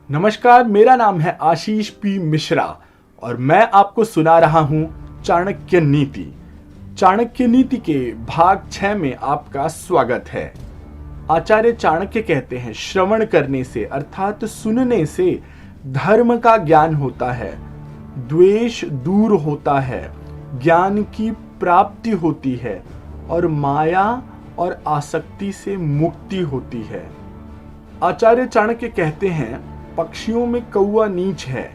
नमस्कार, मेरा नाम है आशीष पी मिश्रा और मैं आपको सुना रहा हूं चाणक्य नीति। चाणक्य नीति के भाग 6 में आपका स्वागत है। आचार्य चाणक्य कहते हैं, श्रवण करने से अर्थात सुनने से धर्म का ज्ञान होता है, द्वेष दूर होता है, ज्ञान की प्राप्ति होती है और माया और आसक्ति से मुक्ति होती है। आचार्य चाणक्य कहते हैं, पक्षियों में कौवा नीच है,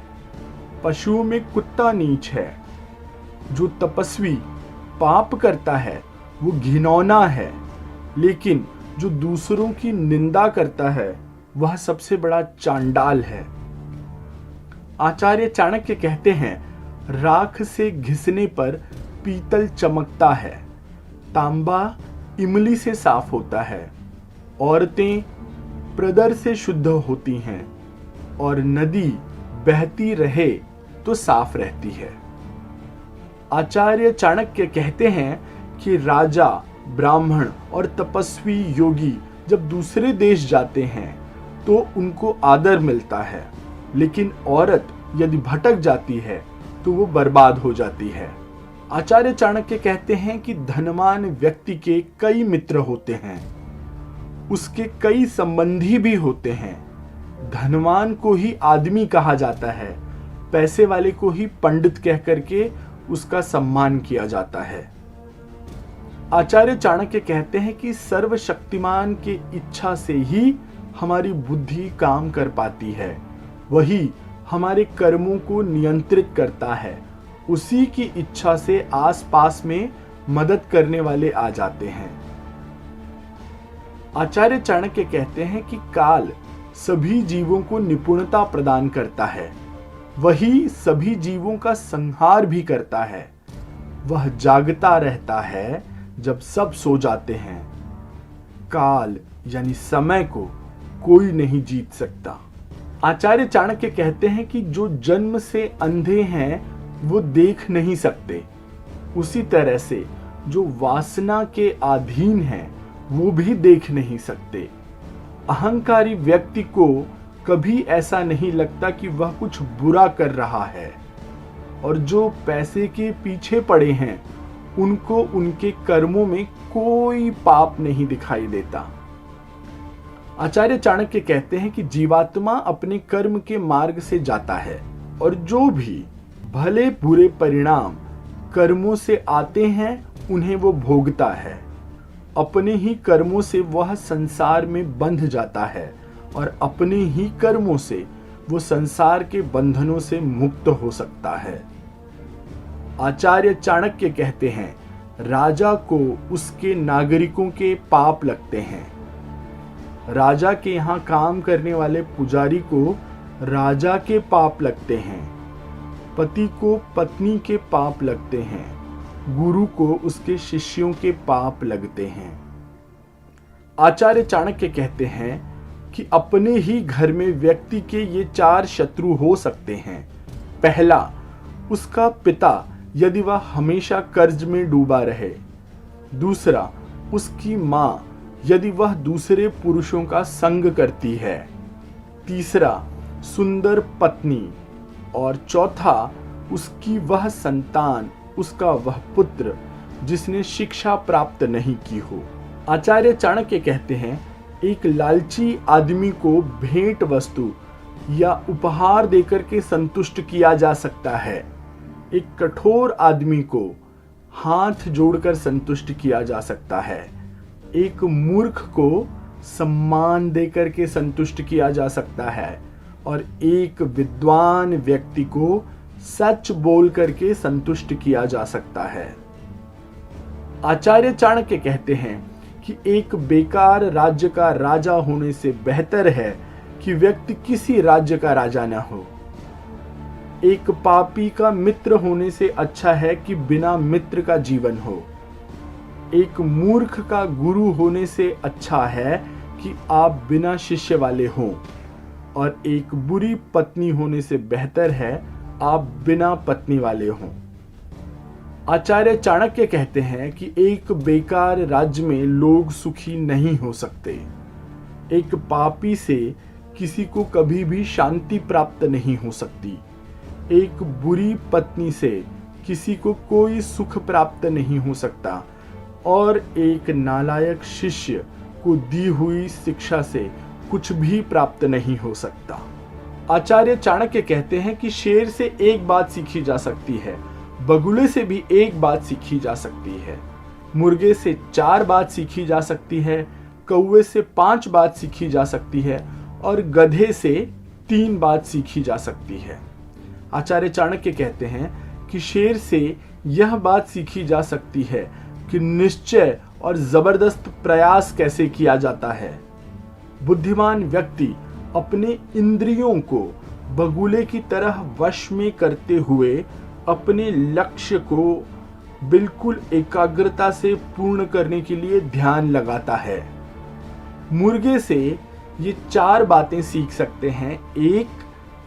पशुओं में कुत्ता नीच है। जो तपस्वी पाप करता है वो घिनौना है, लेकिन जो दूसरों की निंदा करता है वह सबसे बड़ा चांडाल है। आचार्य चाणक्य कहते हैं, राख से घिसने पर पीतल चमकता है, तांबा इमली से साफ होता है, औरतें प्रदर से शुद्ध होती हैं और नदी बहती रहे तो साफ रहती है। आचार्य चाणक्य कहते हैं कि राजा, ब्राह्मण और तपस्वी योगी जब दूसरे देश जाते हैं तो उनको आदर मिलता है, लेकिन औरत यदि भटक जाती है तो वो बर्बाद हो जाती है। आचार्य चाणक्य कहते हैं कि धनवान व्यक्ति के कई मित्र होते हैं, उसके कई संबंधी भी होते हैं। धनवान को ही आदमी कहा जाता है, पैसे वाले को ही पंडित कह करके उसका सम्मान किया जाता है। आचार्य चाणक्य कहते हैं कि सर्वशक्तिमान के इच्छा से ही हमारी बुद्धि काम कर पाती है, वही हमारे कर्मों को नियंत्रित करता है। उसी की इच्छा से आसपास में मदद करने वाले आ जाते हैं। आचार्य चाणक्य कहते हैं कि काल सभी जीवों को निपुणता प्रदान करता है, वही सभी जीवों का संहार भी करता है। वह जागता रहता है जब सब सो जाते हैं। काल यानी समय को कोई नहीं जीत सकता। आचार्य चाणक्य कहते हैं कि जो जन्म से अंधे हैं वो देख नहीं सकते, उसी तरह से जो वासना के अधीन हैं वो भी देख नहीं सकते। अहंकारी व्यक्ति को कभी ऐसा नहीं लगता कि वह कुछ बुरा कर रहा है, और जो पैसे के पीछे पड़े हैं उनको उनके कर्मों में कोई पाप नहीं दिखाई देता। आचार्य चाणक्य कहते हैं कि जीवात्मा अपने कर्म के मार्ग से जाता है और जो भी भले बुरे परिणाम कर्मों से आते हैं उन्हें वो भोगता है। अपने ही कर्मों से वह संसार में बंध जाता है और अपने ही कर्मों से वो संसार के बंधनों से मुक्त हो सकता है। आचार्य चाणक्य कहते हैं, राजा को उसके नागरिकों के पाप लगते हैं। राजा के यहाँ काम करने वाले पुजारी को राजा के पाप लगते हैं, पति को पत्नी के पाप लगते हैं, गुरु को उसके शिष्यों के पाप लगते हैं। आचार्य चाणक्य कहते हैं कि अपने ही घर में व्यक्ति के ये 4 शत्रु हो सकते हैं। पहला, उसका पिता यदि वह हमेशा कर्ज में डूबा रहे। दूसरा, उसकी मां यदि वह दूसरे पुरुषों का संग करती है। तीसरा, सुंदर पत्नी। और चौथा, उसकी वह संतान, उसका वह पुत्र जिसने शिक्षा प्राप्त नहीं की हो। आचार्य चाणक्य कहते हैं, एक लालची आदमी को भेंट वस्तु या उपहार देकर के संतुष्ट किया जा सकता है। एक कठोर आदमी को हाथ जोड़कर संतुष्ट किया जा सकता है। एक मूर्ख को सम्मान देकर के संतुष्ट किया जा सकता है और एक विद्वान व्यक्ति को सच बोल करके संतुष्ट किया जा सकता है। आचार्य चाणक्य कहते हैं कि एक बेकार राज्य का राजा होने से बेहतर है कि व्यक्ति किसी राज्य का राजा न हो। एक पापी का मित्र होने से अच्छा है कि बिना मित्र का जीवन हो। एक मूर्ख का गुरु होने से अच्छा है कि आप बिना शिष्य वाले हों, और एक बुरी पत्नी होने से बेहतर है आप बिना पत्नी वाले हों। आचार्य चाणक्य कहते हैं कि एक बेकार राज्य में लोग सुखी नहीं हो सकते। एक पापी से किसी को कभी भी शांति प्राप्त नहीं हो सकती। एक बुरी पत्नी से किसी को कोई सुख प्राप्त नहीं हो सकता और एक नालायक शिष्य को दी हुई शिक्षा से कुछ भी प्राप्त नहीं हो सकता। आचार्य चाणक्य कहते हैं कि शेर से एक बात सीखी जा सकती है, बगुले से भी एक बात सीखी जा सकती है, मुर्गे से 4 बात सीखी जा सकती है, कौवे से 5 बात सीखी जा सकती है और गधे से 3 बात सीखी जा सकती है। आचार्य चाणक्य कहते हैं कि शेर से यह बात सीखी जा सकती है कि निश्चय और जबरदस्त प्रयास कैसे किया जाता है। बुद्धिमान व्यक्ति अपने इंद्रियों को बगुले की तरह वश में करते हुए अपने लक्ष्य को बिल्कुल एकाग्रता से पूर्ण करने के लिए ध्यान लगाता है। मुर्गे से ये 4 बातें सीख सकते हैं। एक,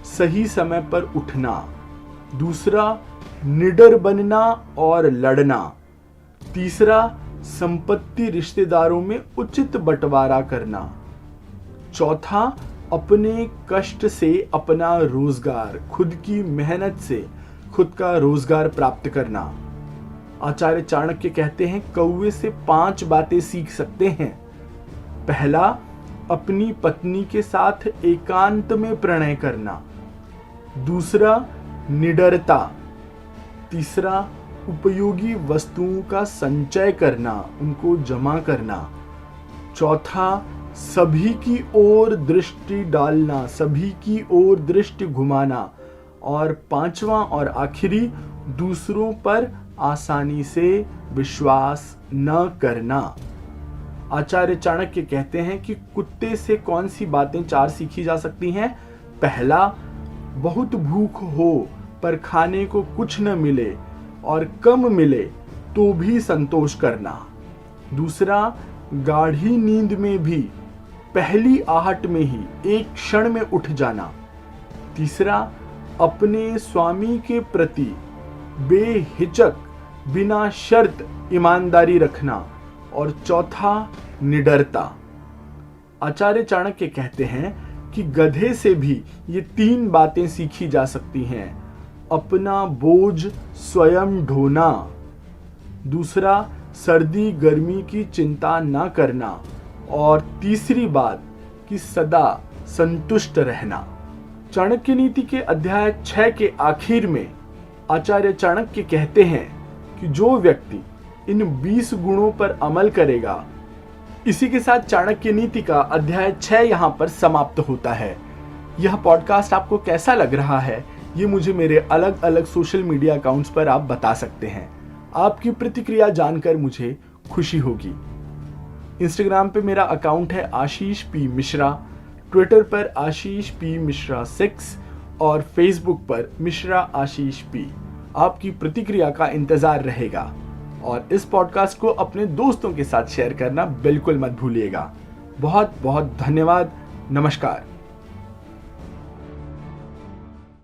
सही समय पर उठना। दूसरा, निडर बनना और लड़ना। तीसरा, संपत्ति रिश्तेदारों में उचित बंटवारा करना। चौथा, अपने कष्ट से अपना रोजगार, खुद की मेहनत से खुद का रोजगार प्राप्त करना। आचार्य चाणक्य कहते हैं कौवे से 5 बातें सीख सकते हैं। पहला, अपनी पत्नी के साथ एकांत में प्रणय करना। दूसरा, निडरता। तीसरा, उपयोगी वस्तुओं का संचय करना, उनको जमा करना। चौथा, सभी की ओर दृष्टि डालना, सभी की ओर दृष्टि घुमाना। और 5वां और आखिरी, दूसरों पर आसानी से विश्वास न करना। आचार्य चाणक्य कहते हैं कि कुत्ते से कौन सी बातें 4 सीखी जा सकती हैं। पहला, बहुत भूख हो पर खाने को कुछ न मिले और कम मिले तो भी संतोष करना। दूसरा, गाढ़ी नींद में भी पहली आहट में ही एक क्षण में उठ जाना। तीसरा, अपने स्वामी के प्रति बेहिचक बिना शर्त ईमानदारी रखना। और चौथा, निडरता। आचार्य चाणक्य कहते हैं कि गधे से भी ये 3 बातें सीखी जा सकती हैं। अपना बोझ स्वयं ढोना। दूसरा, सर्दी गर्मी की चिंता न करना। और तीसरी बात कि सदा संतुष्ट रहना। चाणक्य नीति के अध्याय 6 के आखिर में आचार्य चाणक्य कहते हैं कि जो व्यक्ति इन 20 गुणों पर अमल करेगा। इसी के साथ चाणक्य नीति का अध्याय 6 यहाँ पर समाप्त होता है। यह पॉडकास्ट आपको कैसा लग रहा है ये मुझे मेरे अलग अलग सोशल मीडिया अकाउंट्स पर आप बता सकते हैं। आपकी प्रतिक्रिया जानकर मुझे खुशी होगी। इंस्टाग्राम पे मेरा अकाउंट है आशीष पी मिश्रा, ट्विटर पर आशीष पी मिश्रा 6 और फेसबुक पर मिश्रा आशीष पी। आपकी प्रतिक्रिया का इंतजार रहेगा और इस पॉडकास्ट को अपने दोस्तों के साथ शेयर करना बिल्कुल मत भूलिएगा। बहुत बहुत धन्यवाद। नमस्कार।